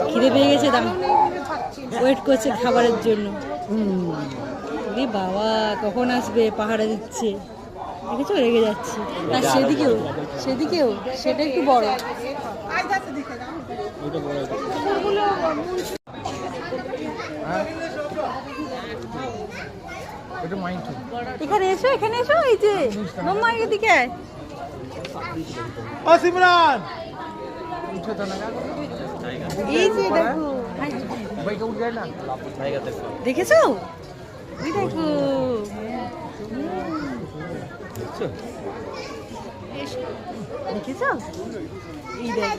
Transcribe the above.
খিদে পেয়ে গেছে, দাম ওয়েট করছে খাবারের জন্য। বাবা কখন আসবে, পাহাড়ে দিচ্ছে, দেখেছো রেগে যাচ্ছে। আর সেদিকেও সেটা একটু বড়। এখানে এসো, এই যে মাম্মা এদিকে আয়। সিমরান এই যে দেখেছো, দেখো দেখেছো, এই দেখ